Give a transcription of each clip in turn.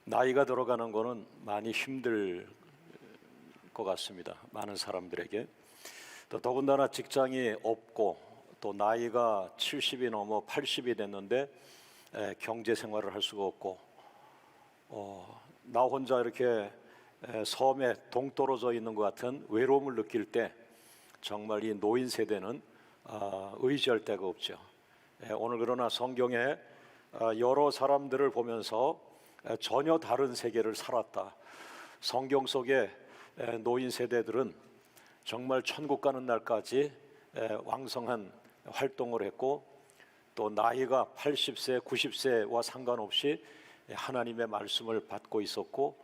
나이가 들어가는 거는 많이 힘들 것 같습니다. 많은 사람들에게. 또 더군다나 직장이 없고 또 나이가 70이 넘어 80이 됐는데 경제 생활을 할 수가 없고 나 혼자 이렇게 섬에 동떨어져 있는 것 같은 외로움을 느낄 때 정말 이 노인 세대는 의지할 데가 없죠. 오늘 그러나 성경에 여러 사람들을 보면서 전혀 다른 세계를 살았다. 성경 속에 노인 세대들은 정말 천국 가는 날까지 왕성한 활동을 했고 또 나이가 80세, 90세와 상관없이 하나님의 말씀을 받고 있었고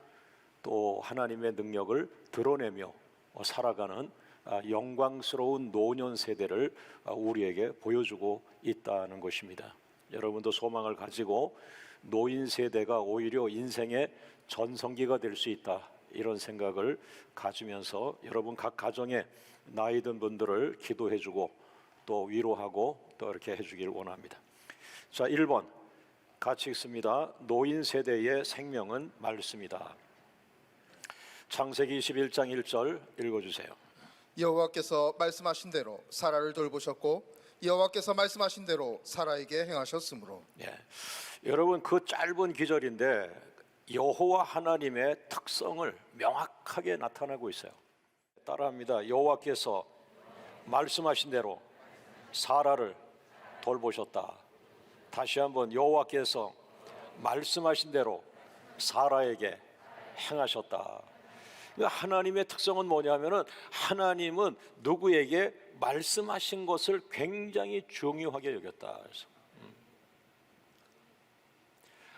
또 하나님의 능력을 드러내며 살아가는 영광스러운 노년 세대를 우리에게 보여주고 있다는 것입니다. 여러분도 소망을 가지고 노인 세대가 오히려 인생의 전성기가 될 수 있다, 이런 생각을 가지면서 여러분 각 가정에 나이 든 분들을 기도해주고 또 위로하고 또 이렇게 해주길 원합니다. 자, 1번 같이 읽습니다. 노인 세대의 생명은 말씀이다. 창세기 21장 1절 읽어주세요. 여호와께서 말씀하신 대로 사라를 돌보셨고 여호와께서 말씀하신 대로 사라에게 행하셨으므로. 여러분 그 짧은 기절인데 여호와 하나님의 특성을 명확하게 나타내고 있어요. 따라합니다. 여호와께서 말씀하신 대로 사라를 돌보셨다. 다시 한번 여호와께서 말씀하신 대로 사라에게 행하셨다. 하나님의 특성은 뭐냐면은 하나님은 누구에게 말씀하신 것을 굉장히 중요하게 여겼다.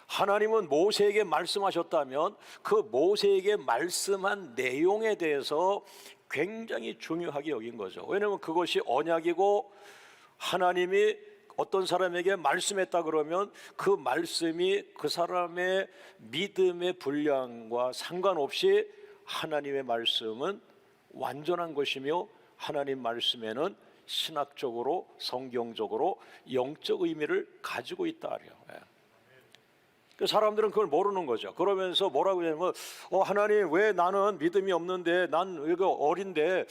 하나님은 모세에게 말씀하셨다면 그 모세에게 말씀한 내용에 대해서 굉장히 중요하게 여긴 거죠. 왜냐하면 그것이 언약이고 하나님이 어떤 사람에게 말씀했다 그러면 그 말씀이 그 사람의 믿음의 분량과 상관없이 하나님의 말씀은 완전한 것이며 하나님 말씀에는 신학적으로 성경적으로 영적 의미를 가지고 있다. 사람들은 그걸 모르는 거죠. 그러면서 뭐라고 하냐면 하나님 왜 나는 믿음이 없는데, 난 왜 어린데,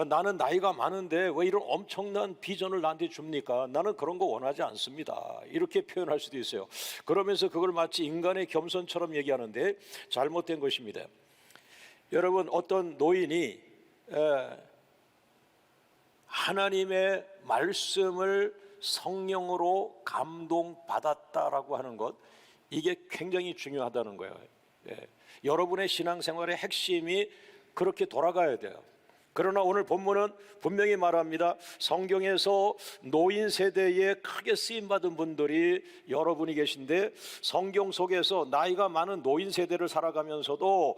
나는 나이가 많은데 왜 이런 엄청난 비전을 나한테 줍니까? 나는 그런 거 원하지 않습니다. 이렇게 표현할 수도 있어요. 그러면서 그걸 마치 인간의 겸손처럼 얘기하는데 잘못된 것입니다. 여러분 어떤 노인이 하나님의 말씀을 성령으로 감동받았다라고 하는 것, 이게 굉장히 중요하다는 거예요. 여러분의 신앙생활의 핵심이 그렇게 돌아가야 돼요. 그러나 오늘 본문은 분명히 말합니다. 성경에서 노인 세대에 크게 쓰임받은 분들이 여러분이 계신데 성경 속에서 나이가 많은 노인 세대를 살아가면서도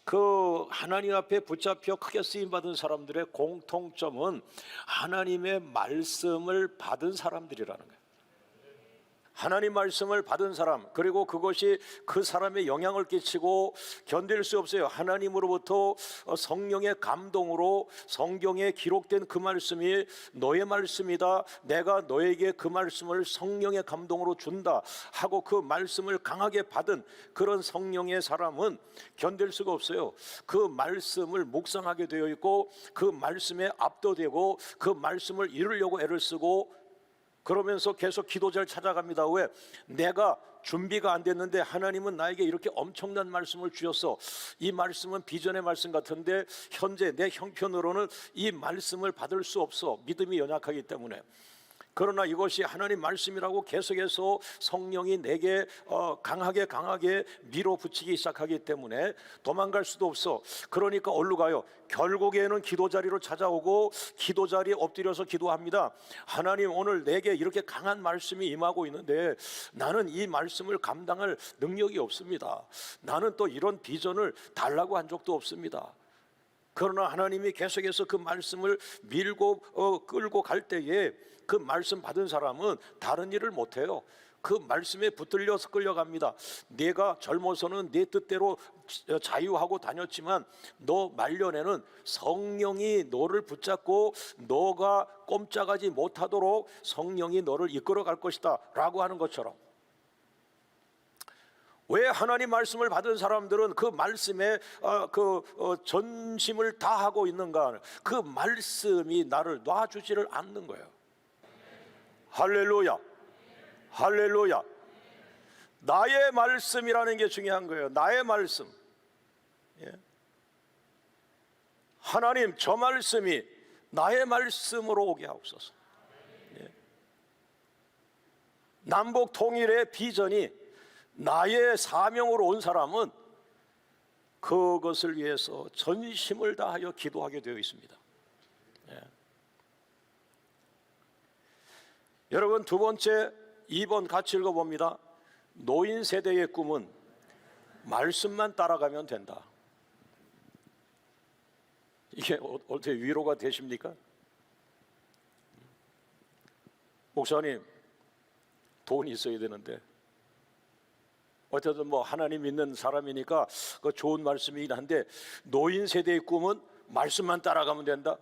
그 하나님 앞에 붙잡혀 크게 쓰임받은 사람들의 공통점은 하나님의 말씀을 받은 사람들이라는 거예요. 하나님 말씀을 받은 사람, 그리고 그것이 그 사람의 영향을 끼치고 견딜 수 없어요. 하나님으로부터 성령의 감동으로 성경에 기록된 그 말씀이 너의 말씀이다, 내가 너에게 그 말씀을 성령의 감동으로 준다 하고 그 말씀을 강하게 받은 그런 성령의 사람은 견딜 수가 없어요. 그 말씀을 묵상하게 되어 있고 그 말씀에 압도되고 그 말씀을 이루려고 애를 쓰고 그러면서 계속 기도자를 찾아갑니다. 왜? 내가 준비가 안 됐는데 하나님은 나에게 이렇게 엄청난 말씀을 주셨어. 이 말씀은 비전의 말씀 같은데 현재 내 형편으로는 이 말씀을 받을 수 없어. 믿음이 연약하기 때문에. 그러나 이것이 하나님 말씀이라고 계속해서 성령이 내게 강하게 밀어붙이기 시작하기 때문에 도망갈 수도 없어. 그러니까 어디로 가요? 결국에는 기도 자리로 찾아오고 기도 자리에 엎드려서 기도합니다. 하나님 오늘 내게 이렇게 강한 말씀이 임하고 있는데 나는 이 말씀을 감당할 능력이 없습니다. 나는 또 이런 비전을 달라고 한 적도 없습니다. 그러나 하나님이 계속해서 그 말씀을 밀고 끌고 갈 때에 그 말씀 받은 사람은 다른 일을 못해요. 그 말씀에 붙들려서 끌려갑니다. 내가 젊어서는 내 뜻대로 자유하고 다녔지만 너 말년에는 성령이 너를 붙잡고 너가 꼼짝하지 못하도록 성령이 너를 이끌어 갈 것이다 라고 하는 것처럼 왜 하나님 말씀을 받은 사람들은 그 말씀에 전심을 다하고 있는가? 그 말씀이 나를 놔주지를 않는 거예요. 할렐루야, 할렐루야. 나의 말씀이라는 게 중요한 거예요. 나의 말씀. 예. 하나님, 저 말씀이 나의 말씀으로 오게 하옵소서. 예. 남북 통일의 비전이 나의 사명으로 온 사람은 그것을 위해서 전심을 다하여 기도하게 되어 있습니다. 예. 여러분, 두 번째, 2번 같이 읽어봅니다. 노인 세대의 꿈은 말씀만 따라가면 된다. 이게 어떻게 위로가 되십니까? 목사님, 돈이 있어야 되는데 어쨌든 뭐 하나님 믿는 사람이니까 그 좋은 말씀이긴 한데 노인 세대의 꿈은 말씀만 따라가면 된다?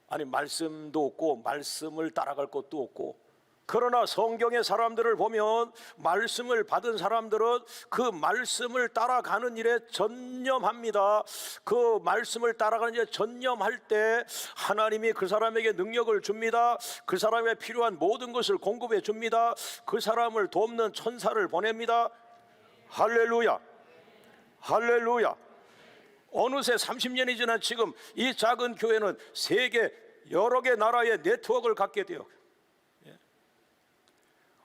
아니, 말씀도 없고 말씀을 따라갈 것도 없고, 그러나 성경의 사람들을 보면 말씀을 받은 사람들은 그 말씀을 따라가는 일에 전념합니다. 그 말씀을 따라가는 일에 전념할 때 하나님이 그 사람에게 능력을 줍니다. 그 사람에 필요한 모든 것을 공급해 줍니다. 그 사람을 돕는 천사를 보냅니다. 할렐루야, 할렐루야. 어느새 30년이 지난 지금 이 작은 교회는 세계 여러 개 나라의 네트워크를 갖게 돼요.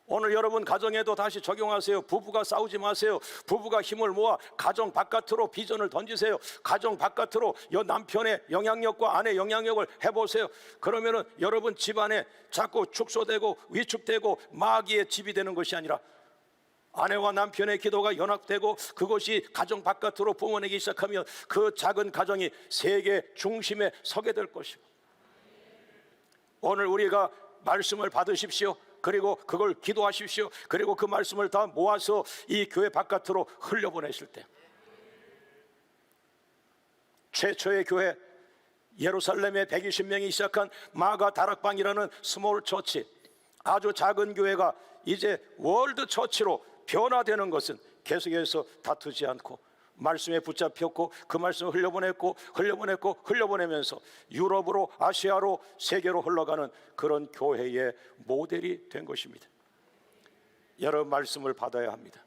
오늘 여러분 가정에도 다시 적용하세요. 부부가 싸우지 마세요. 부부가 힘을 모아 가정 바깥으로 비전을 던지세요. 가정 바깥으로 남편의 영향력과 아내의 영향력을 해보세요. 그러면은 여러분 집안에 자꾸 축소되고 위축되고 마귀의 집이 되는 것이 아니라 아내와 남편의 기도가 연합되고 그것이 가정 바깥으로 뿜어내기 시작하면 그 작은 가정이 세계 중심에 서게 될 것이고, 오늘 우리가 말씀을 받으십시오. 그리고 그걸 기도하십시오. 그리고 그 말씀을 다 모아서 이 교회 바깥으로 흘려보내실 때, 최초의 교회 예루살렘에 120명이 시작한 마가 다락방이라는 스몰 처치, 아주 작은 교회가 이제 월드 처치로 변화되는 것은 계속해서 다투지 않고 말씀에 붙잡혔고 그 말씀을 흘려보내면서 유럽으로, 아시아로, 세계로 흘러가는 그런 교회의 모델이 된 것입니다. 여러분, 말씀을 받아야 합니다.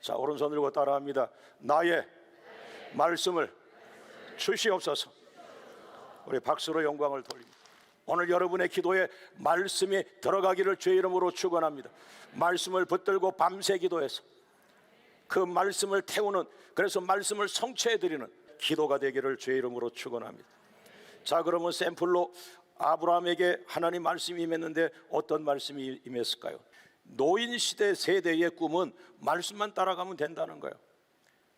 자, 오른손 들고 따라합니다. 나의 말씀을 주시옵소서. 우리 박수로 영광을 돌립니다. 오늘 여러분의 기도에 말씀이 들어가기를 주의 이름으로 축원합니다. 말씀을 붙들고 밤새 기도해서 그 말씀을 태우는, 그래서 말씀을 성취해드리는 기도가 되기를 주의 이름으로 축원합니다. 자, 그러면 샘플로 아브라함에게 하나님 말씀이 임했는데 어떤 말씀이 임했을까요? 노인 시대 세대의 꿈은 말씀만 따라가면 된다는 거예요.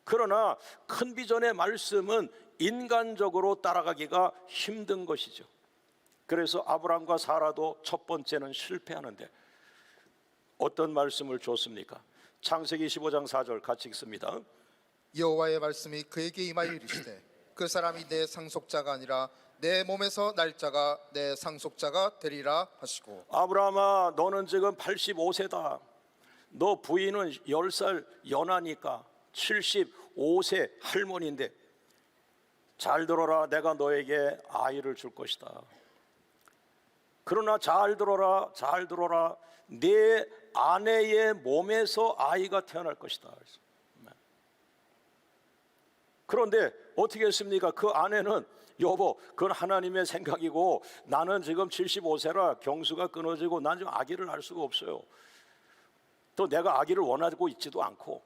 그러나 큰 비전의 말씀은 인간적으로 따라가기가 힘든 것이죠. 그래서 아브라함과 사라도 첫 번째는 실패하는데 어떤 말씀을 줬습니까? 창세기 15장 4절 같이 읽습니다. 여호와의 말씀이 그에게 임하여 이르시되 그 사람이 내 상속자가 아니라 내 몸에서 날 자가 내 상속자가 되리라 하시고, 아브라함아, 너는 지금 85세다. 너 부인은 10살 연하니까 75세 할머니인데 잘 들어라, 내가 너에게 아이를 줄 것이다. 그러나 잘 들어라, 잘 들어라, 내 아내의 몸에서 아이가 태어날 것이다. 그런데 어떻게 했습니까? 그 아내는 여보, 그건 하나님의 생각이고 나는 지금 75세라 경수가 끊어지고 난 지금 아기를 낳을 수가 없어요. 또 내가 아기를 원하고 있지도 않고.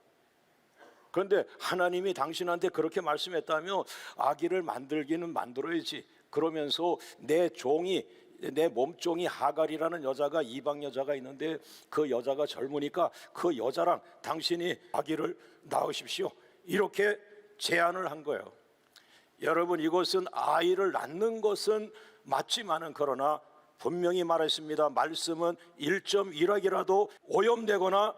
그런데 하나님이 당신한테 그렇게 말씀했다면 아기를 만들기는 만들어야지. 그러면서 내 몸종이 하갈이라는 여자가, 이방 여자가 있는데 그 여자가 젊으니까 그 여자랑 당신이 아기를 낳으십시오. 이렇게 제안을 한 거예요. 여러분, 이것은 아이를 낳는 것은 맞지만은 그러나 분명히 말했습니다. 말씀은 1.1학이라도 오염되거나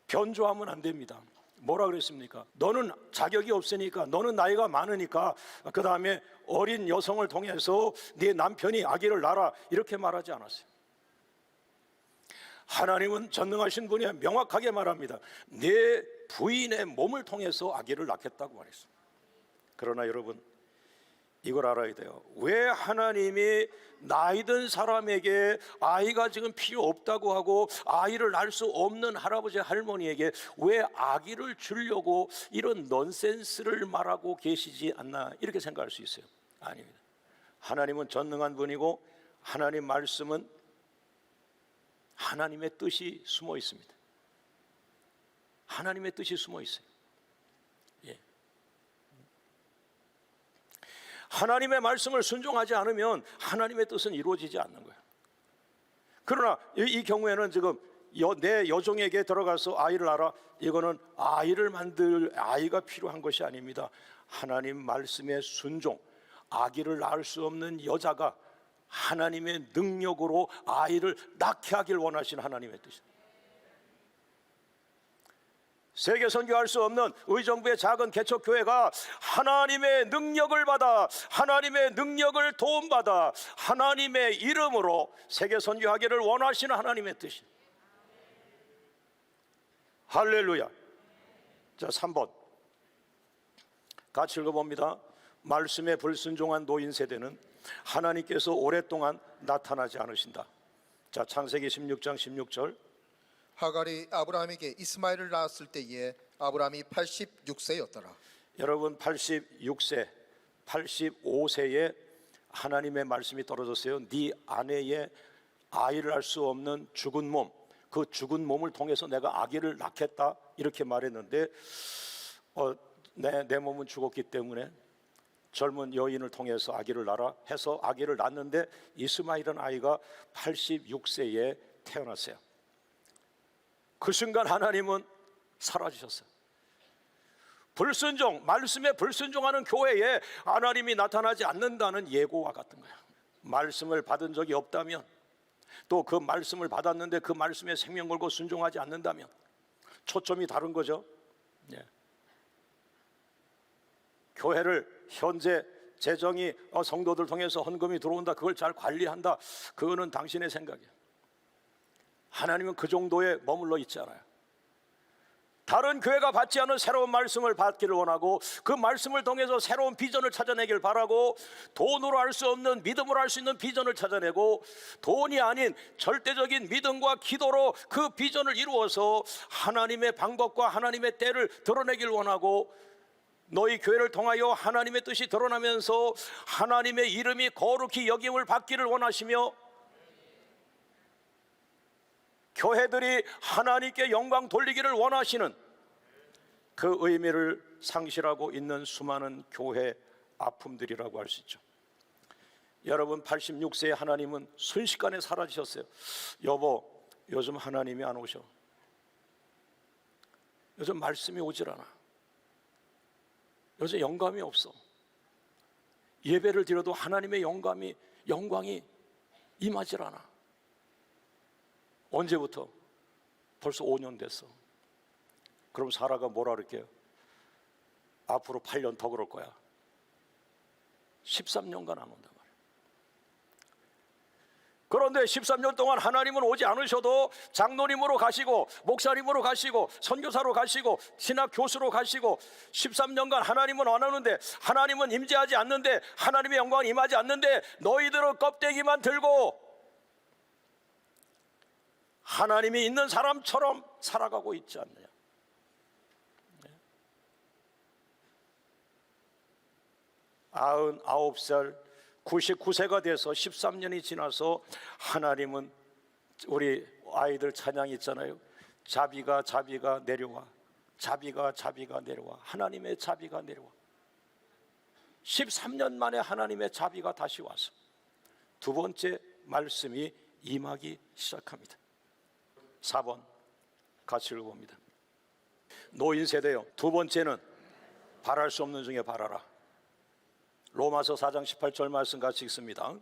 변조하면 안 됩니다. 뭐라 그랬습니까? 너는 자격이 없으니까, 너는 나이가 많으니까 그 다음에 어린 여성을 통해서 네 남편이 아기를 낳아라, 이렇게 말하지 않았어요. 하나님은 전능하신 분이 명확하게 말합니다. 내 부인의 몸을 통해서 아기를 낳겠다고 말했어요. 그러나 여러분, 이걸 알아야 돼요. 왜 하나님이 나이 든 사람에게 아이가 지금 필요 없다고 하고 아이를 낳을 수 없는 할아버지 할머니에게 왜 아기를 주려고 이런 넌센스를 말하고 계시지 않나, 이렇게 생각할 수 있어요. 아닙니다. 하나님은 전능한 분이고 하나님 말씀은 하나님의 뜻이 숨어 있습니다. 하나님의 뜻이 숨어 있어요. 예. 하나님의 말씀을 순종하지 않으면 하나님의 뜻은 이루어지지 않는 거예요. 그러나 이 경우에는 지금 내 여종에게 들어가서 아이를 낳아, 이거는 아이를 만들 아이가 필요한 것이 아닙니다. 하나님 말씀의 순종, 아기를 낳을 수 없는 여자가 하나님의 능력으로 아이를 낳게 하길 원하시는 하나님의 뜻입니다. 세계 선교할 수 없는 의정부의 작은 개척교회가 하나님의 능력을 받아, 하나님의 능력을 도움받아 하나님의 이름으로 세계 선교하기를 원하시는 하나님의 뜻입니다. 할렐루야. 자, 3번 같이 읽어봅니다. 말씀에 불순종한 노인 세대는 하나님께서 오랫동안 나타나지 않으신다. 자, 창세기 16장 16절. 하갈이 아브라함에게 이스마엘을 낳았을 때에 아브라함이 86세였더라. 여러분, 86세, 85세에 하나님의 말씀이 떨어졌어요. 네 아내의 아이를 할 수 없는 죽은 몸, 그 죽은 몸을 통해서 내가 아기를 낳겠다, 이렇게 말했는데 내 몸은 죽었기 때문에 젊은 여인을 통해서 아기를 낳아 해서 아기를 낳는데 이스마엘은 아이가 86세에 태어났어요. 그 순간 하나님은 사라지셨어요. 불순종, 말씀에 불순종하는 교회에 하나님이 나타나지 않는다는 예고와 같은 거예요. 말씀을 받은 적이 없다면, 또 그 말씀을 받았는데 그 말씀에 생명 걸고 순종하지 않는다면 초점이 다른 거죠. 예. 교회를 현재 재정이 성도들 통해서 헌금이 들어온다, 그걸 잘 관리한다, 그거는 당신의 생각이에요. 하나님은 그 정도에 머물러 있지 않아요. 다른 교회가 받지 않은 새로운 말씀을 받기를 원하고, 그 말씀을 통해서 새로운 비전을 찾아내길 바라고, 돈으로 할 수 없는 믿음으로 할 수 있는 비전을 찾아내고, 돈이 아닌 절대적인 믿음과 기도로 그 비전을 이루어서 하나님의 방법과 하나님의 때를 드러내길 원하고, 너희 교회를 통하여 하나님의 뜻이 드러나면서 하나님의 이름이 거룩히 여김을 받기를 원하시며, 교회들이 하나님께 영광 돌리기를 원하시는 그 의미를 상실하고 있는 수많은 교회 아픔들이라고 할 수 있죠. 여러분, 86세의 하나님은 순식간에 사라지셨어요. 여보, 요즘 하나님이 안 오셔. 요즘 말씀이 오질 않아. 요즘 영감이 없어. 예배를 드려도 하나님의 영광이 임하질 않아. 언제부터? 벌써 5년 됐어. 그럼 사라가 뭐라 그럴게요? 앞으로 8년 더 그럴 거야. 13년간 안 온단 말이야. 그런데 13년 동안 하나님은 오지 않으셔도 장로님으로 가시고, 목사님으로 가시고, 선교사로 가시고, 신학 교수로 가시고, 13년간 하나님은 안 오는데, 하나님은 임재하지 않는데, 하나님의 영광은 임하지 않는데, 너희들은 껍데기만 들고 하나님이 있는 사람처럼 살아가고 있지 않느냐. 99살, 99세가 돼서 13년이 지나서 하나님은, 우리 아이들 찬양이 있잖아요. 자비가 내려와, 자비가 내려와, 하나님의 자비가 내려와. 13년 만에 하나님의 자비가 다시 와서 두 번째 말씀이 임하기 시작합니다. 4번 같이 읽어봅니다. 노인 세대요. 두 번째는 바랄 수 없는 중에 바라라. 로마서 4장 18절 말씀 같이 읽습니다.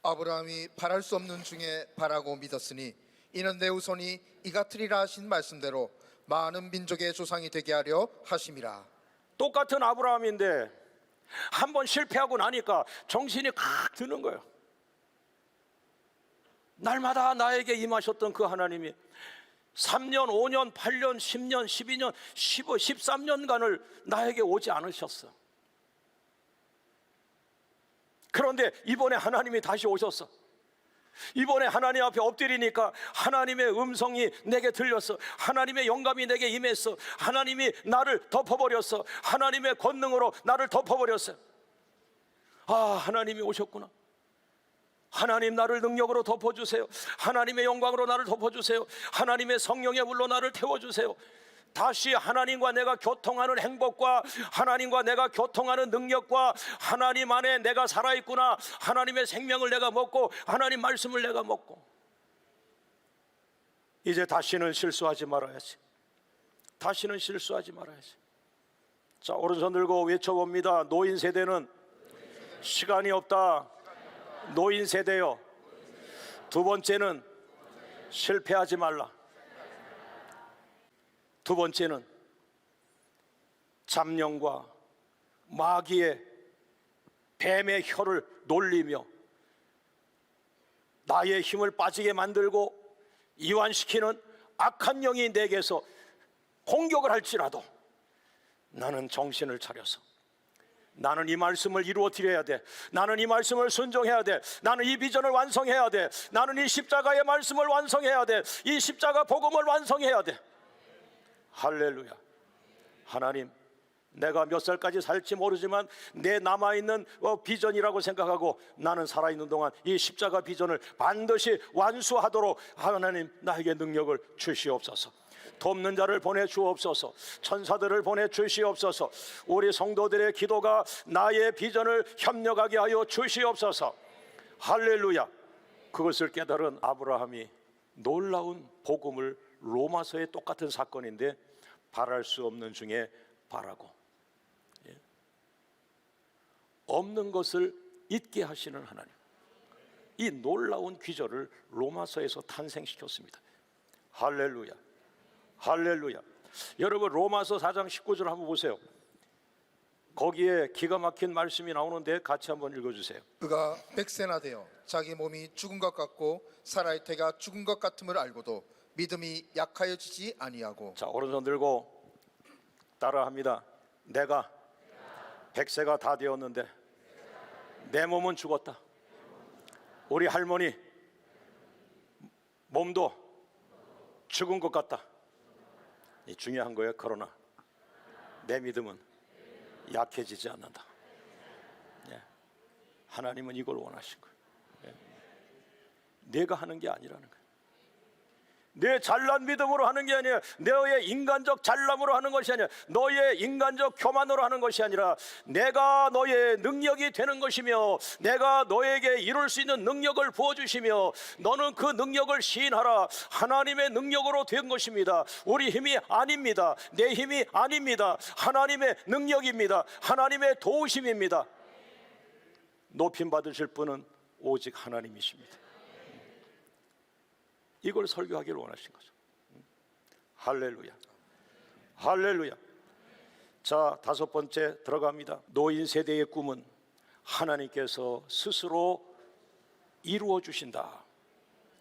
아브라함이 바랄 수 없는 중에 바라고 믿었으니 이는 내 후손이 이같으리라 하신 말씀대로 많은 민족의 조상이 되게 하려 하심이라. 똑같은 아브라함인데 한번 실패하고 나니까 정신이 칵 드는 거예요. 날마다 나에게 임하셨던 그 하나님이 3년, 5년, 8년, 10년, 12년, 15, 13년간을 나에게 오지 않으셨어. 그런데 이번에 하나님이 다시 오셨어. 이번에 하나님 앞에 엎드리니까 하나님의 음성이 내게 들렸어. 하나님의 영감이 내게 임했어. 하나님이 나를 덮어버렸어. 하나님의 권능으로 나를 덮어버렸어. 아, 하나님이 오셨구나. 하나님, 나를 능력으로 덮어주세요. 하나님의 영광으로 나를 덮어주세요. 하나님의 성령의 불로 나를 태워주세요. 다시 하나님과 내가 교통하는 행복과 하나님과 내가 교통하는 능력과 하나님 안에 내가 살아있구나, 하나님의 생명을 내가 먹고 하나님 말씀을 내가 먹고, 이제 다시는 실수하지 말아야지. 다시는 실수하지 말아야지. 자, 오른손 들고 외쳐봅니다. 노인 세대는 시간이 없다. 노인 세대요. 두 번째는 실패하지 말라. 두 번째는 잡령과 마귀의 뱀의 혀를 놀리며 나의 힘을 빠지게 만들고 이완시키는 악한 영이 내게서 공격을 할지라도 나는 정신을 차려서 나는 이 말씀을 이루어 드려야 돼. 나는 이 말씀을 순종해야 돼. 나는 이 비전을 완성해야 돼. 나는 이 십자가의 말씀을 완성해야 돼. 이 십자가 복음을 완성해야 돼. 할렐루야. 하나님, 내가 몇 살까지 살지 모르지만 내 남아있는 비전이라고 생각하고 나는 살아있는 동안 이 십자가 비전을 반드시 완수하도록 하나님 나에게 능력을 주시옵소서. 돕는 자를 보내주옵소서. 천사들을 보내주시옵소서. 우리 성도들의 기도가 나의 비전을 협력하게 하여 주시옵소서. 할렐루야. 그것을 깨달은 아브라함이 놀라운 복음을, 로마서의 똑같은 사건인데 바랄 수 없는 중에 바라고, 없는 것을 있게 하시는 하나님, 이 놀라운 귀절을 로마서에서 탄생시켰습니다. 할렐루야. 할렐루야. 여러분, 로마서 4장 19절 한번 보세요. 거기에 기가 막힌 말씀이 나오는데 같이 한번 읽어주세요. 그가 백세나 되어 자기 몸이 죽은 것 같고 살아있 때가 죽은 것 같음을 알고도 믿음이 약하여지지 아니하고. 자, 오른손 들고 따라합니다. 내가 100세가 다 되었는데 내 몸은 죽었다. 우리 할머니 몸도 죽은 것 같다. 이 중요한 거예요. 그러나 내 믿음은 약해지지 않는다. 하나님은 이걸 원하신 거예요. 내가 하는 게 아니라는 거예요. 내 잘난 믿음으로 하는 게 아니라, 너의 인간적 잘남으로 하는 것이 아니라, 너의 인간적 교만으로 하는 것이 아니라 내가 너의 능력이 되는 것이며 내가 너에게 이룰 수 있는 능력을 부어주시며 너는 그 능력을 시인하라. 하나님의 능력으로 된 것입니다. 우리 힘이 아닙니다. 내 힘이 아닙니다. 하나님의 능력입니다. 하나님의 도우심입니다. 높임 받으실 분은 오직 하나님이십니다. 이걸 설교하기를 원하신 거죠. 할렐루야. 할렐루야. 자, 다섯 번째 들어갑니다. 노인 세대의 꿈은 하나님께서 스스로 이루어 주신다.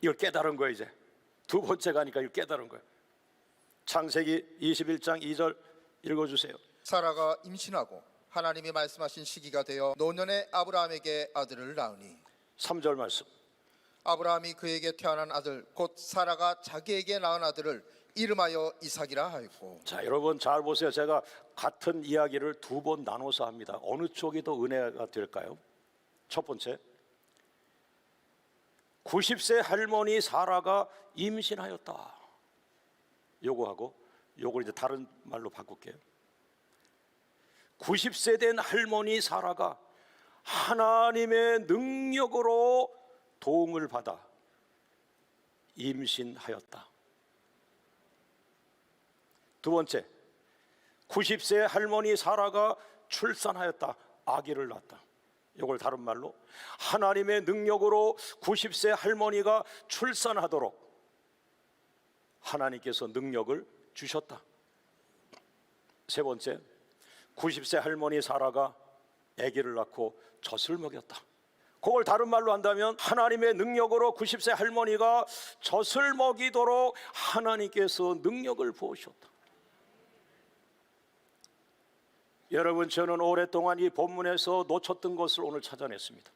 이걸 깨달은 거예요. 이제 두 번째 가니까 이걸 깨달은 거예요. 창세기 21장 2절 읽어주세요. 사라가 임신하고 하나님이 말씀하신 시기가 되어 노년의 아브라함에게 아들을 낳으니. 3절 말씀. 아브라함이 그에게 태어난 아들 곧 사라가 자기에게 낳은 아들을 이름하여 이삭이라 하였고. 자, 여러분 잘 보세요. 제가 같은 이야기를 두 번 나눠서 합니다. 어느 쪽이 더 은혜가 될까요? 첫 번째, 90세 할머니 사라가 임신하였다. 요거하고 요걸 이제 다른 말로 바꿀게요. 90세 된 할머니 사라가 하나님의 능력으로 도움을 받아 임신하였다. 두 번째, 90세 할머니 사라가 출산하였다. 아기를 낳았다. 이걸 다른 말로 하나님의 능력으로 90세 할머니가 출산하도록 하나님께서 능력을 주셨다. 세 번째, 90세 할머니 사라가 아기를 낳고 젖을 먹였다. 그걸 다른 말로 한다면 하나님의 능력으로 90세 할머니가 젖을 먹이도록 하나님께서 능력을 부으셨다. 여러분, 저는 오랫동안 이 본문에서 놓쳤던 것을 오늘 찾아냈습니다.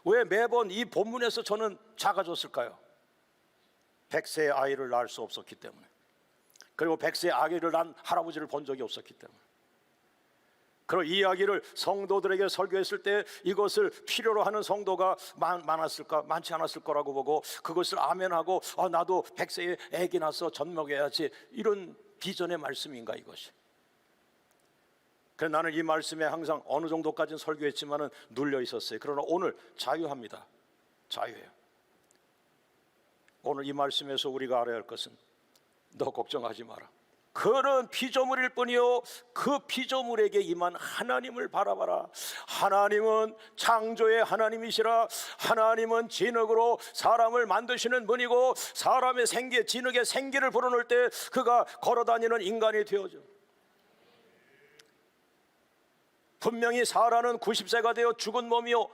왜 매번 이 본문에서 저는 작아졌을까요? 100세의 아이를 낳을 수 없었기 때문에, 그리고 100세의 아기를 낳은 할아버지를 본 적이 없었기 때문에, 그리고 이 이야기를 성도들에게 설교했을 때 이것을 필요로 하는 성도가 많지 않았을 거라고 보고 그것을 아멘하고 나도 100세의 아기 낳아서 젖 먹여야지, 이런 비전의 말씀인가 이것이. 그래서 나는 이 말씀에 항상 어느 정도까지는 설교했지만은 눌려 있었어요. 그러나 오늘 자유합니다. 자유해요. 오늘 이 말씀에서 우리가 알아야 할 것은 너 걱정하지 마라. 그는 피조물일 뿐이요 그 피조물에게 임한 하나님을 바라봐라. 하나님은 창조의 하나님이시라. 하나님은 진흙으로 사람을 만드시는 분이고 사람의 생기, 진흙의 생기를 불어넣을 때 그가 걸어다니는 인간이 되어져. 분명히 사라는 90세가 되어 죽은 몸이요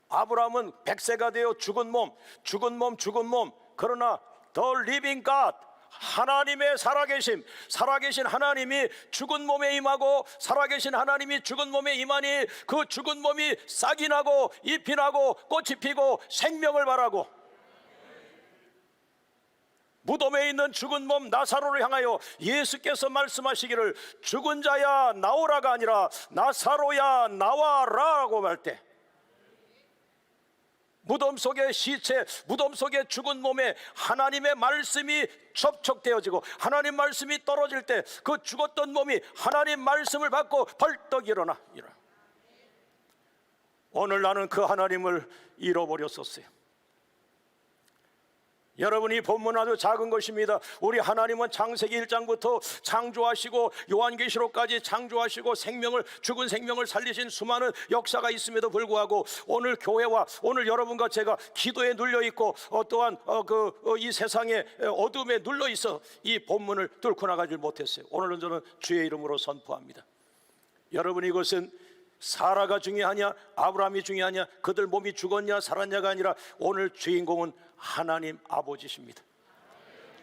아브라함은 100세가 되어 죽은 몸. 그러나 The living God, 하나님의 살아계신 하나님이 죽은 몸에 임하고 살아계신 하나님이 죽은 몸에 임하니 그 죽은 몸이 싹이 나고 잎이 나고 꽃이 피고 생명을 발하고, 무덤에 있는 죽은 몸 나사로를 향하여 예수께서 말씀하시기를 죽은 자야 나오라가 아니라 나사로야 나와라라고 할 때, 무덤 속의 시체, 무덤 속의 죽은 몸에 하나님의 말씀이 접촉되어지고 하나님 말씀이 떨어질 때 그 죽었던 몸이 하나님 말씀을 받고 벌떡 일어나. 오늘 나는 그 하나님을 잃어버렸었어요. 여러분, 이 본문 아주 작은 것입니다. 우리 하나님은 창세기 1장부터 창조하시고 요한계시록까지 창조하시고 죽은 생명을 살리신 수많은 역사가 있음에도 불구하고 오늘 교회와 오늘 여러분과 제가 기도에 눌려있고 또한 이 세상의 어둠에 눌러있어 이 본문을 뚫고 나가질 못했어요. 오늘은 저는 주의 이름으로 선포합니다. 여러분, 이것은 사라가 중요하냐 아브라함이 중요하냐 그들 몸이 죽었냐 살았냐가 아니라 오늘 주인공은 하나님 아버지십니다.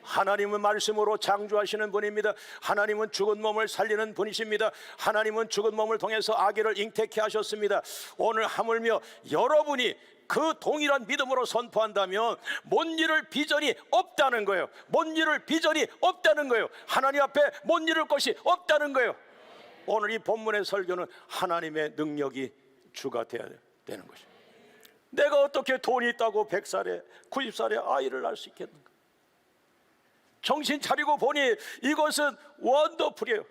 하나님은 말씀으로 창조하시는 분입니다. 하나님은 죽은 몸을 살리는 분이십니다. 하나님은 죽은 몸을 통해서 아기를 잉태케 하셨습니다. 오늘 하물며 여러분이 그 동일한 믿음으로 선포한다면 못 이룰 비전이 없다는 거예요. 못 이룰 비전이 없다는 거예요. 하나님 앞에 못 이룰 것이 없다는 거예요. 오늘 이 본문의 설교는 하나님의 능력이 주가 되어야 되는 것입니다. 내가 어떻게 돈이 있다고 100살에 90살에 아이를 낳을 수 있겠는가? 정신 차리고 보니 이것은 원더풀이에요.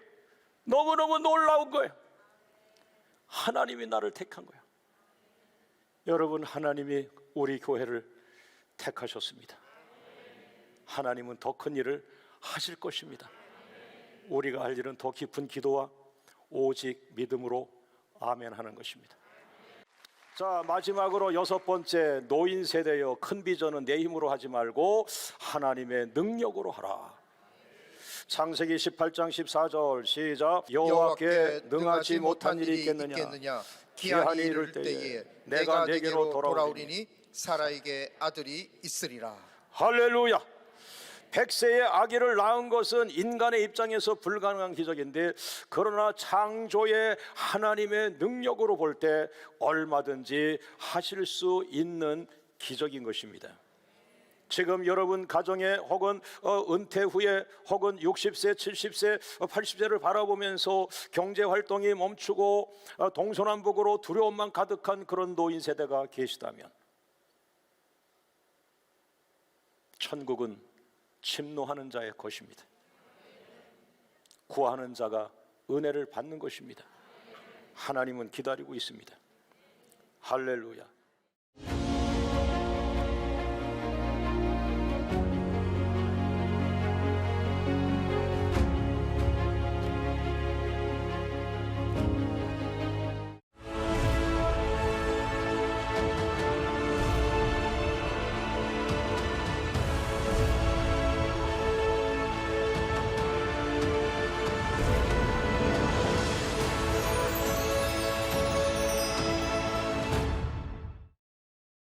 너무너무 놀라운 거예요. 하나님이 나를 택한 거예요. 여러분, 하나님이 우리 교회를 택하셨습니다. 하나님은 더 큰 일을 하실 것입니다. 우리가 할 일은 더 깊은 기도와 오직 믿음으로 아멘 하는 것입니다. 자, 마지막으로 6번째, 노인 세대여 큰 비전은 내 힘으로 하지 말고 하나님의 능력으로 하라. 창세기 18장 14절 시작. 여호와께 능하지 못한 일이 있겠느냐? 기한이 이를 때에 내가 내게로 돌아오리니 사라에게 아들이 있으리라. 할렐루야. 100세의 아기를 낳은 것은 인간의 입장에서 불가능한 기적인데, 그러나 창조의 하나님의 능력으로 볼 때 얼마든지 하실 수 있는 기적인 것입니다. 지금 여러분 가정에 혹은 은퇴 후에 혹은 60세, 70세, 80세를 바라보면서 경제활동이 멈추고 동서남북으로 두려움만 가득한 그런 노인 세대가 계시다면, 천국은 침노하는 자의 것입니다. 구하는 자가 은혜를 받는 것입니다. 하나님은 기다리고 있습니다. 할렐루야.